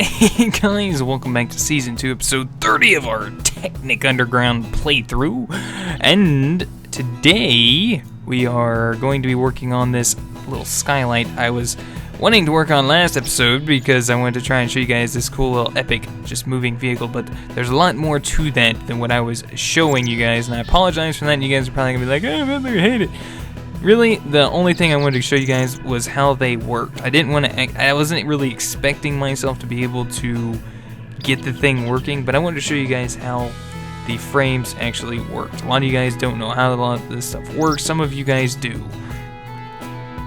Hey guys, welcome back to Season 2, Episode 30 of our Technic Underground playthrough. And today, we are going to be working on this little skylight I was wanting to work on last episode because I wanted to try and show you guys this cool little epic, just moving vehicle, but there's a lot more to that than what I was showing you guys, and I apologize for that, and you guys are probably going to be like, oh, I hate it. Really, the only thing I wanted to show you guys was how they worked. I wasn't really expecting myself to be able to get the thing working, but I wanted to show you guys how the frames actually worked. A lot of you guys don't know how a lot of this stuff works. Some of you guys do.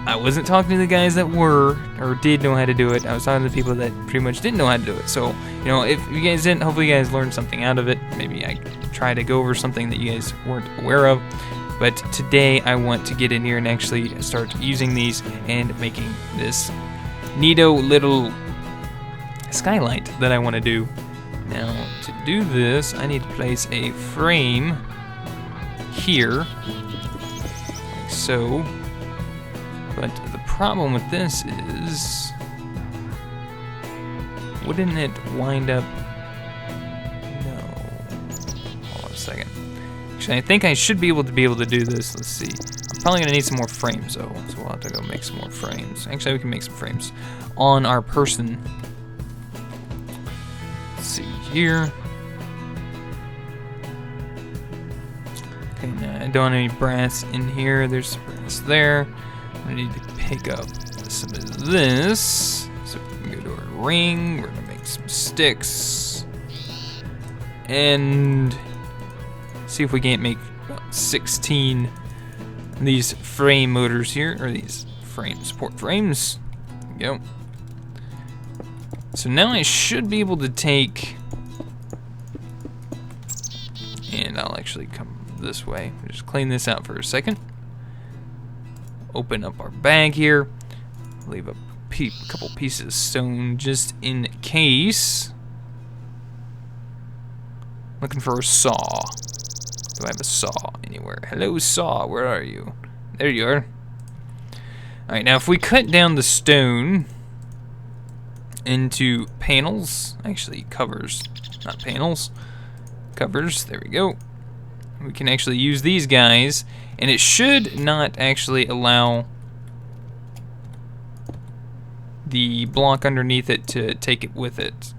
I wasn't talking to the guys that were or did know how to do it. I was talking to the people that pretty much didn't know how to do it. So, you know, if you guys didn't, hopefully you guys learned something out of it. Maybe I try to go over something that you guys weren't aware of. But today I want to get in here and actually start using these and making this neato little skylight that I want to do. Now, to do this, I need to place a frame here, like so. But the problem with this is, wouldn't it wind up? No. Hold on a second. Actually, I think I should be able to do this. Let's see. I'm probably going to need some more frames, though. So we'll have to go make some more frames. Actually, we can make some frames on our person. Let's see here. Okay, now I don't have any brass in here. There's brass there. I need to pick up some of this. So we can go to our ring. We're going to make some sticks. And see if we can't make about 16 of these frame motors here, or these support frames. There we go. So now I should be able to take, and I'll actually come this way. Just clean this out for a second. Open up our bag here. Leave a couple pieces of stone just in case. Looking for a saw. Do I have a saw anywhere? Hello, saw. Where are you? There you are. Alright, now if we cut down the stone into panels, actually covers, not panels, covers, there we go. We can actually use these guys, and it should not actually allow the block underneath it to take it with it.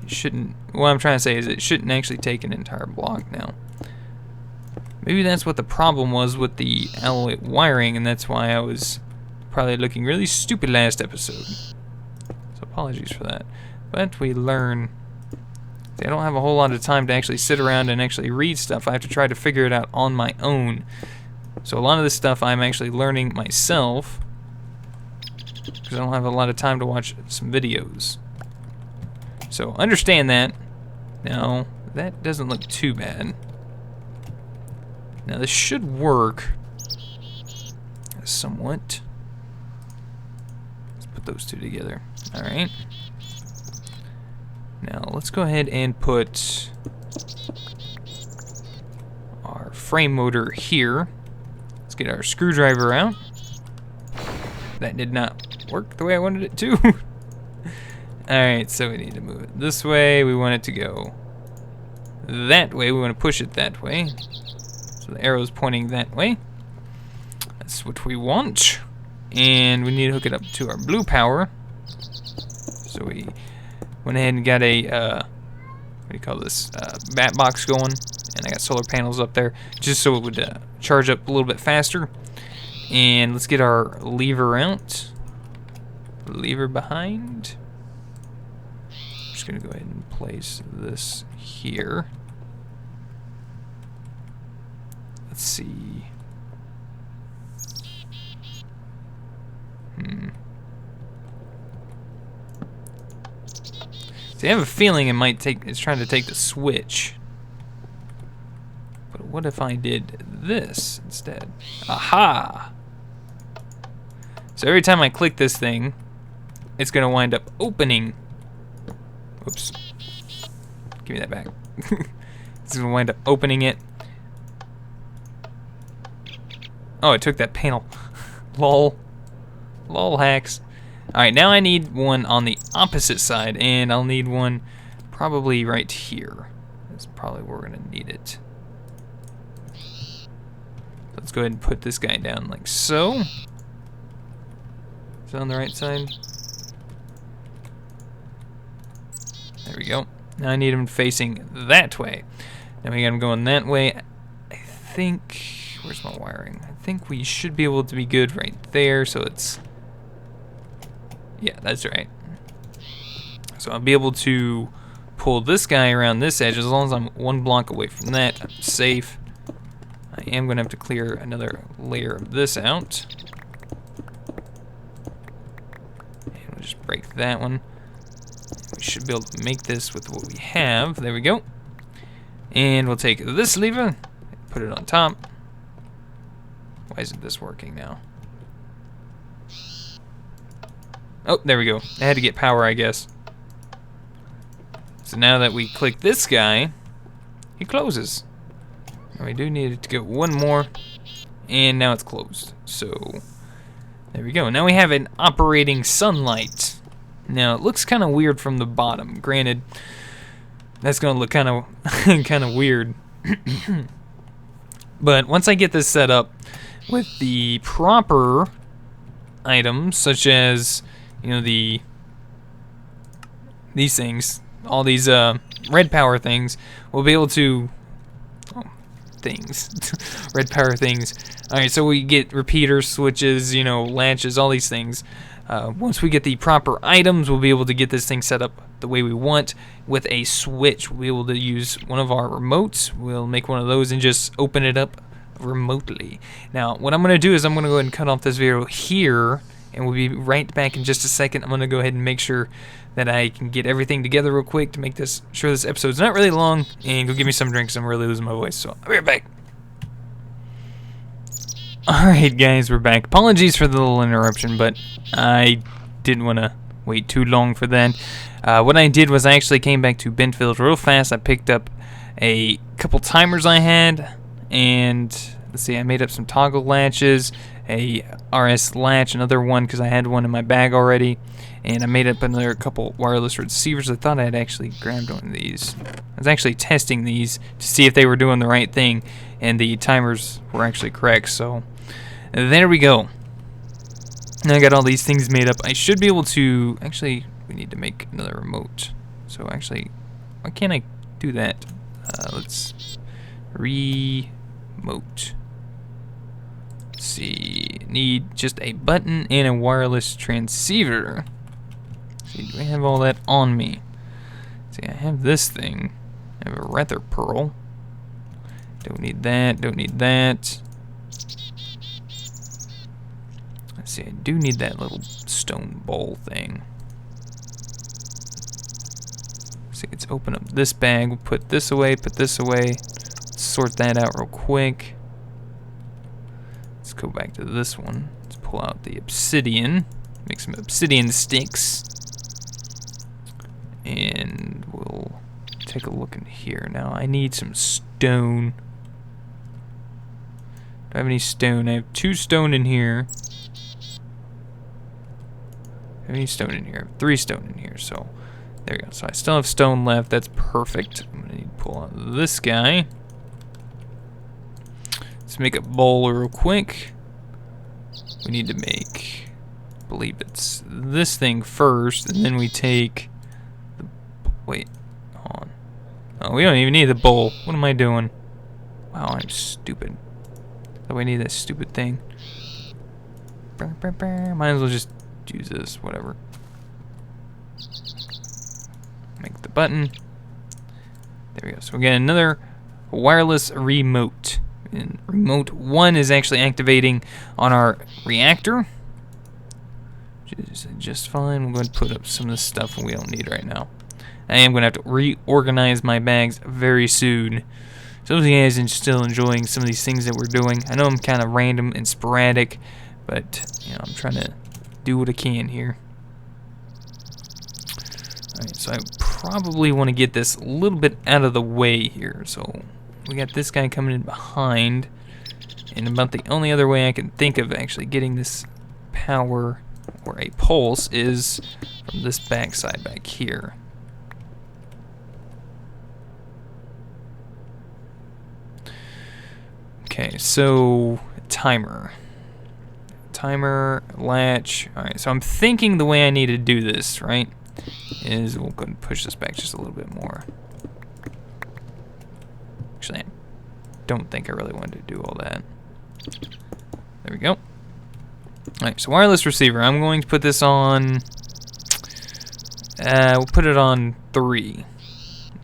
Shouldn't, what I'm trying to say is it shouldn't actually take an entire block now. Maybe that's what the problem was with the alloy wiring, and that's why I was probably looking really stupid last episode. So apologies for that. But we learn. I don't have a whole lot of time to actually sit around and actually read stuff. I have to try to figure it out on my own. So a lot of this stuff I'm actually learning myself, because I don't have a lot of time to watch some videos. So understand that. Now, that doesn't look too bad. Now this should work somewhat. Let's put those two together. Alright. Now let's go ahead and put our frame motor here. Let's get our screwdriver out. That did not work the way I wanted it to. Alright, so we need to move it this way. We want it to go that way. We want to push it that way. So the arrow's pointing that way. That's what we want. And we need to hook it up to our blue power. So we went ahead and got a, what do you call this, bat box going. And I got solar panels up there just so it would charge up a little bit faster. And let's get our lever out. Lever behind. Just gonna go ahead and place this here. Let's see. See, I have a feeling it might take. It's trying to take the switch. But what if I did this instead? Aha! So every time I click this thing, it's gonna wind up opening. Oops. Give me that back. It's gonna wind up opening it. Oh, it took that panel. Lol. Lol hacks. Alright, now I need one on the opposite side, and I'll need one probably right here. That's probably where we're going to need it. Let's go ahead and put this guy down like so. Is that on the right side? There we go. Now I need him facing that way. Now we got him going that way. I think... Where's my wiring? I think we should be able to be good right there, so it's... Yeah, that's right. So I'll be able to pull this guy around this edge. As long as I'm one block away from that, I'm safe. I am going to have to clear another layer of this out. And we'll just break that one. We should be able to make this with what we have. There we go. And we'll take this lever, put it on top. Why isn't this working now? Oh, there we go. I had to get power, I guess. So now that we click this guy, he closes. And we do need it to go one more, and now it's closed. So there we go. Now we have an operating sunlight. Now it looks kind of weird from the bottom. Granted, that's gonna look kind of kind of weird. But once I get this set up with the proper items, such as, you know, these things, all these red power things, we'll be able to red power things. Alright, so we get repeaters, switches, you know, latches, all these things. Once we get the proper items, we'll be able to get this thing set up the way we want with a switch. We'll be able to use one of our remotes. We'll make one of those and just open it up remotely. Now, what I'm going to do is I'm going to go ahead and cut off this video here, and we'll be right back in just a second. I'm going to go ahead and make sure that I can get everything together real quick to make sure this episode's not really long, and go give me some drinks. I'm really losing my voice, so I'll be right back. Alright guys, we're back. Apologies for the little interruption, but I didn't want to wait too long for that. What I did was I actually came back to Bentfield real fast. I picked up a couple timers I had, and let's see, I made up some toggle latches, a RS latch, another one because I had one in my bag already, and I made up another couple wireless receivers. I thought I had actually grabbed one of these. I was actually testing these to see if they were doing the right thing, and the timers were actually correct, so there we go. Now I got all these things made up. I should be able to... Actually, we need to make another remote. So actually, why can't I do that? Let's... Remote. Let's see. Need just a button and a wireless transceiver. Let's see, do I have all that on me? Let's see, I have this thing. I have a Rether Pearl. Don't need that, don't need that. Let's see, I do need that little stone bowl thing. See, let's open up this bag. We'll put this away, put this away. Let's sort that out real quick. Let's go back to this one. Let's pull out the obsidian. Make some obsidian sticks. And we'll take a look in here. Now, I need some stone. Do I have any stone? I have 2 stone in here. I have any stone in here? I have 3 stone in here, so there we go. So I still have stone left. That's perfect. I'm gonna need to pull out this guy. Let's make a bowl real quick. We need to make, I believe it's this thing first, and then we take the, wait, hold on. Oh, we don't even need the bowl. What am I doing? Wow, I'm stupid. So we need this stupid thing. Might as well just use this, whatever. Make the button. There we go. So we got another wireless remote. And remote 1 is actually activating on our reactor. Just fine. We're going to put up some of the stuff we don't need right now. I am going to have to reorganize my bags very soon. So if you guys are still enjoying some of these things that we're doing, I know I'm kind of random and sporadic, but you know, I'm trying to do what I can here. Alright, so I probably want to get this a little bit out of the way here. So we got this guy coming in behind, and about the only other way I can think of actually getting this power or a pulse, is from this backside back here. Okay, so timer, latch. All right, so I'm thinking the way I need to do this, right, is we'll go and push this back just a little bit more. Actually, I don't think I really wanted to do all that. There we go. All right, so wireless receiver. I'm going to put this on. We'll put it on 3.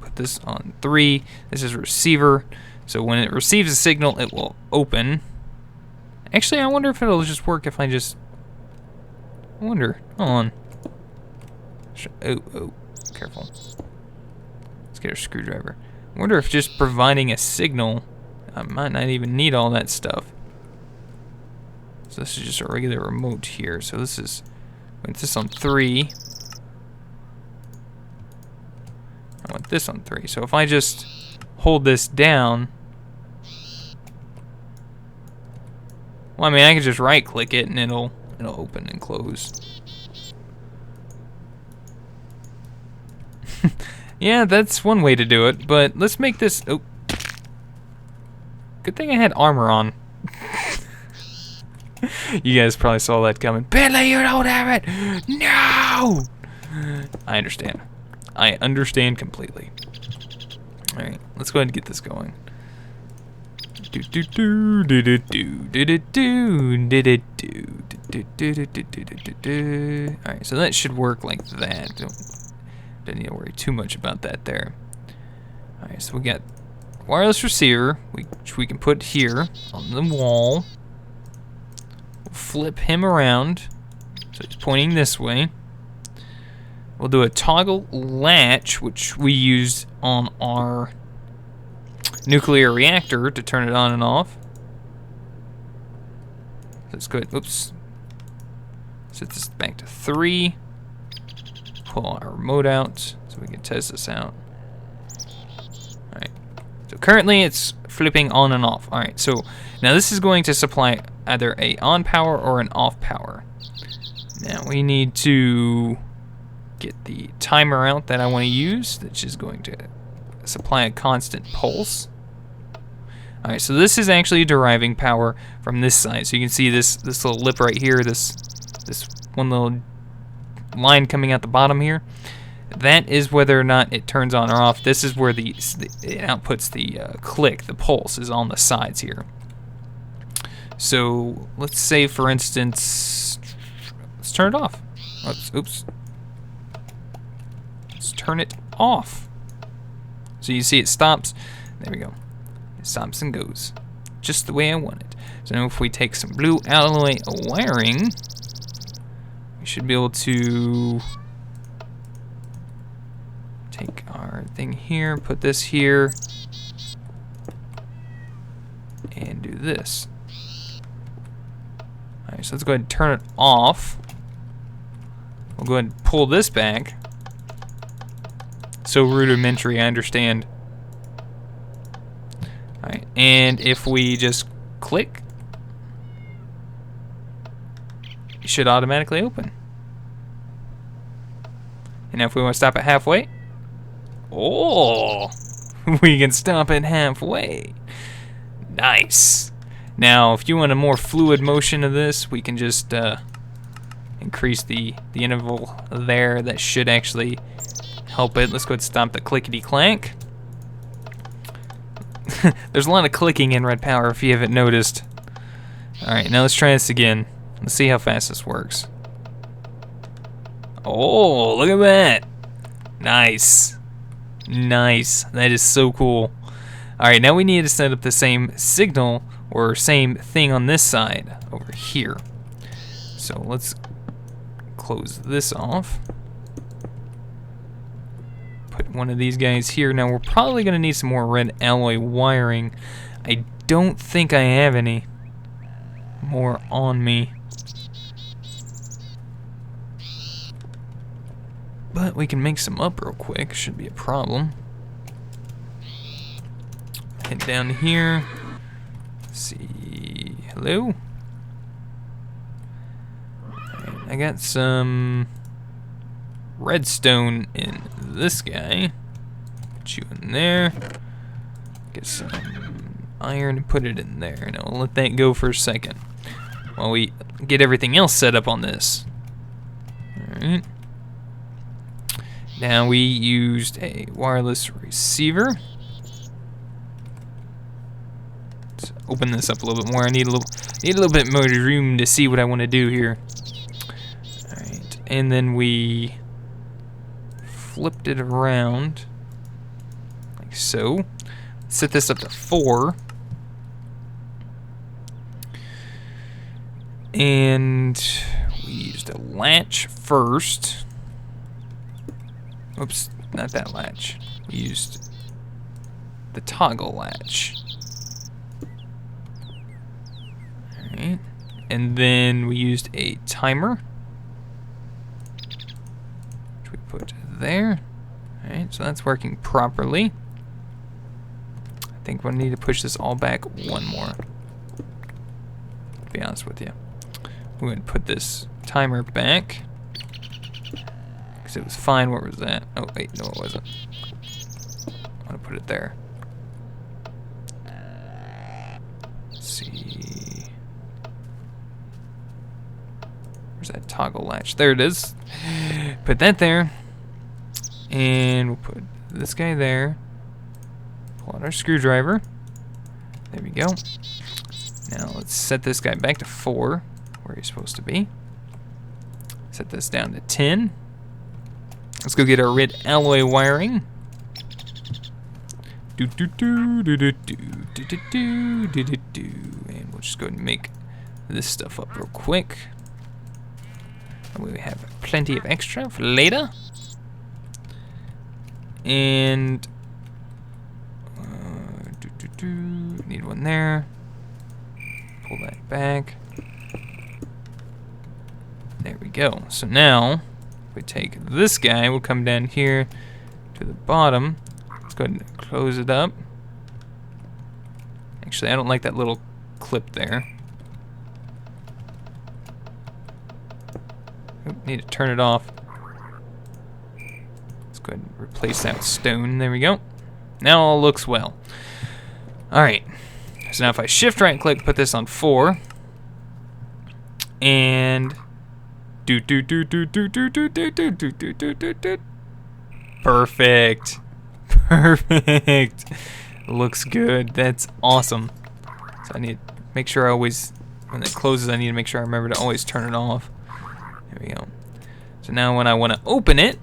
Put this on 3. This is receiver. So when it receives a signal, it will open. Actually, I wonder if it'll just work if I just. I wonder. Hold on. Oh, careful. Let's get a screwdriver. I wonder if just providing a signal, I might not even need all that stuff. So this is just a regular remote here. So this is, I want this on 3. I want this on 3. So if I just hold this down, well, I mean, I can just right-click it and it'll open and close. Yeah, that's one way to do it, but let's make this. Oh, good thing I had armor on. You guys probably saw that coming. Billy, you don't have it. No. I understand. I understand completely. All right, let's go ahead and get this going. All right, so that should work like that. Don't need to worry too much about that there. All right, so we got wireless receiver, which we can put here on the wall. We'll flip him around, so he's pointing this way. We'll do a toggle latch, which we used on our nuclear reactor to turn it on and off. Let's go ahead, oops. Set this back to 3. Pull our remote out so we can test this out. Alright, so currently it's flipping on and off. Alright, so now this is going to supply either a on power or an off power. Now we need to get the timer out that I want to use, which is going to supply a constant pulse. Alright, so this is actually deriving power from this side. So you can see this little lip right here, this one little line coming out the bottom here. That is whether or not it turns on or off. This is where it outputs the click, the pulse is on the sides here. So let's say, for instance, let's turn it off. Oops. Let's turn it off. So you see it stops. There we go. It stops and goes. Just the way I want it. So now if we take some blue alloy wiring, we should be able to take our thing here, put this here, and do this. Alright, so let's go ahead and turn it off. We'll go ahead and pull this back. So rudimentary, I understand. Alright, and if we just click, it should automatically open. And now if we want to stop it halfway, oh, we can stop it halfway. Nice. Now, if you want a more fluid motion of this, we can just increase the interval there. That should actually help it. Let's go ahead and stop the clickety clank. There's a lot of clicking in Red Power if you haven't noticed. Alright, now let's try this again. Let's see how fast this works. Oh, look at that. Nice. Nice. That is so cool. Alright, now we need to set up the same signal or same thing on this side over here. So let's close this off. Put one of these guys here. Now we're probably going to need some more red alloy wiring. I don't think I have any more on me. But we can make some up real quick. Shouldn't be a problem. Head down here. Let's see. Hello? Alright, I got some redstone in this guy. Put you in there. Get some iron and put it in there. And I'll let that go for a second while we get everything else set up on this. Alright. Now we used a wireless receiver. Let's open this up a little bit more. I need a little bit more room to see what I want to do here. Alright, and then we flipped it around like so. Set this up to 4. And we used a latch first. Oops, not that latch. We used the toggle latch. Alright. And then we used a timer, which we put there. Alright, so that's working properly. I think we'll need to push this all back one more, to be honest with you. We're going to put this timer back, because it was fine where it was that. Oh, wait, no it wasn't. I want to put it there. Let's see. Where's that toggle latch? There it is. Put that there. And we'll put this guy there. Pull out our screwdriver. There we go. Now let's set this guy back to 4, where he's supposed to be. Set this down to 10. Let's go get our red alloy wiring. And we'll just go ahead and make this stuff up real quick. And we have plenty of extra for later. And need one there. Pull that back. There we go. So now, if we take this guy, we'll come down here to the bottom. Let's go ahead and close it up. Actually, I don't like that little clip there. Oop, need to turn it off. Let's go ahead and replace that with stone. There we go. Now all looks well. Alright. So now if I shift right click, put this on 4. And perfect. Perfect. Looks good. That's awesome. So I need to make sure I always, when it closes, I need to make sure I remember to always turn it off. There we go. So now when I want to open it,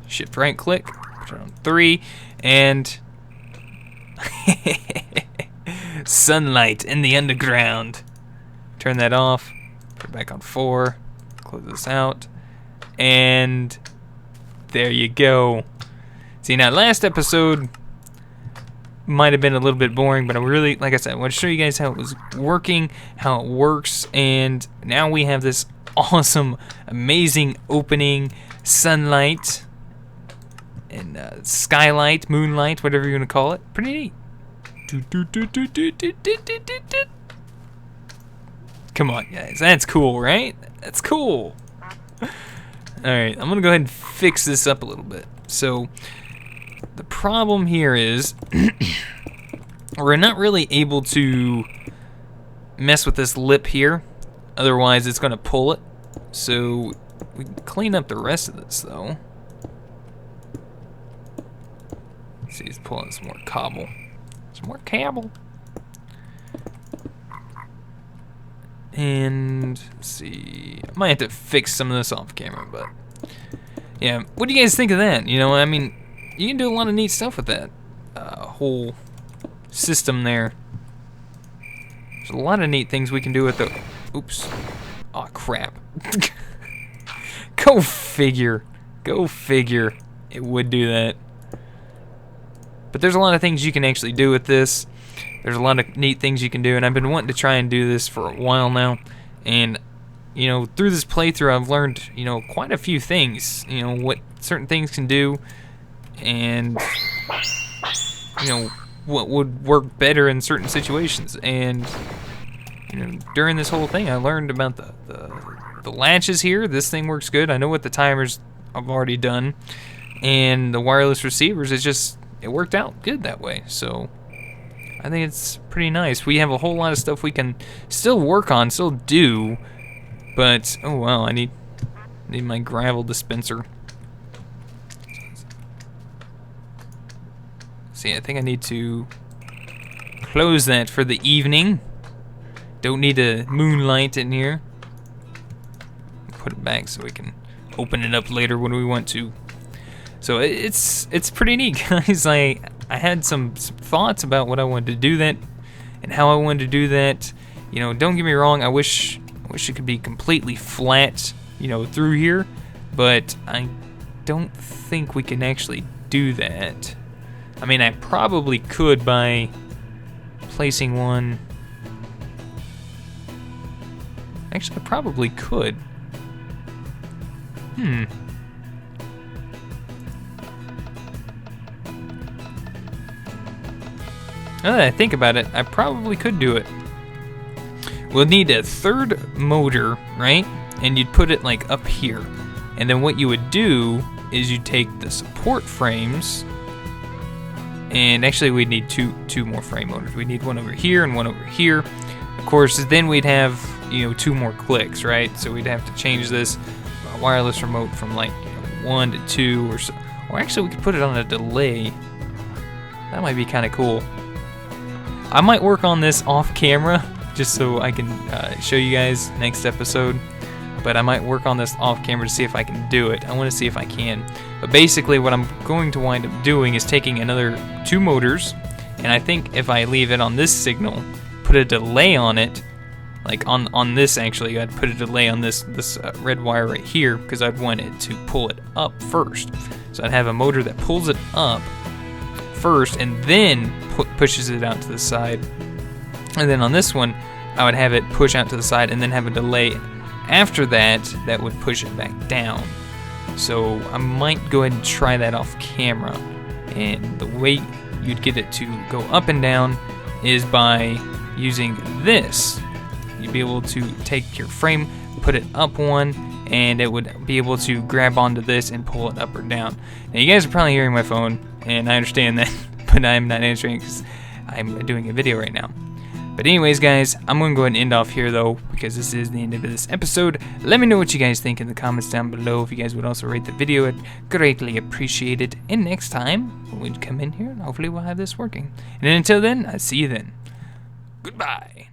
shift right click, put it on 3, and sunlight in the underground. Turn that off, put it back on 4, close this out, and there you go. See, now last episode might have been a little bit boring, but I really, like I said, I want to show you guys how it was working, how it works, and now we have this awesome, amazing opening, sunlight, and skylight, moonlight, whatever you want to call it. Pretty neat. Come on, guys. That's cool, right? That's cool. Alright, I'm going to go ahead and fix this up a little bit. So, the problem here is we're not really able to mess with this lip here. Otherwise, it's going to pull it. So, we can clean up the rest of this, though. Let's see, he's pulling some more cobble. Some more cable. And let's see, I might have to fix some of this off camera, but yeah, what do you guys think of that? You know, I mean, you can do a lot of neat stuff with that whole system there. There's a lot of neat things we can do with the. Oops. Oh crap. Go figure. Go figure. It would do that. But there's a lot of things you can actually do with this. There's a lot of neat things you can do, and I've been wanting to try and do this for a while now. And, you know, through this playthrough, I've learned, you know, quite a few things. You know, what certain things can do, and, you know, what would work better in certain situations. And, you know, during this whole thing, I learned about the the latches here. This thing works good. I know what the timers I've already done. And the wireless receivers, it worked out good that way. So I think it's pretty nice. We have a whole lot of stuff we can still work on, still do. But, oh well, I need my gravel dispenser. See, I think I need to close that for the evening. Don't need a moonlight in here. Put it back so we can open it up later when we want to. So it's pretty neat, guys. I had some thoughts about what I wanted to do that and how I wanted to do that. You know, don't get me wrong. I wish it could be completely flat, you know, through here, but I don't think we can actually do that. I mean, I probably could by placing one. Actually, I probably could. Now that I think about it, I probably could do it. We'll need a third motor, right? And you'd put it like up here. And then what you would do is you'd take the support frames, and actually we'd need two more frame motors. We'd need one over here and one over here. Of course, then we'd have, you know, 2 more clicks, right? So we'd have to change this wireless remote from like 1 to 2 or so. Or actually we could put it on a delay. That might be kind of cool. I might work on this off camera just so I can show you guys next episode. But I might work on this off camera to see if I can do it. I want to see if I can. But basically what I'm going to wind up doing is taking another 2 motors, and I think if I leave it on this signal, put a delay on it, like on this actually, I'd put a delay on this red wire right here, because I'd want it to pull it up first. So I'd have a motor that pulls it up first and then pushes it out to the side. And then on this one, I would have it push out to the side and then have a delay after that would push it back down. So I might go ahead and try that off camera. And the way you'd get it to go up and down is by using this. You'd be able to take your frame, put it up one, and it would be able to grab onto this and pull it up or down. Now you guys are probably hearing my phone, and I understand that, but I'm not answering because I'm doing a video right now. But anyways, guys, I'm going to go ahead and end off here, though, because this is the end of this episode. Let me know what you guys think in the comments down below. If you guys would also rate the video, I'd greatly appreciate it. And next time, when we come in here, hopefully we'll have this working. And until then, I'll see you then. Goodbye.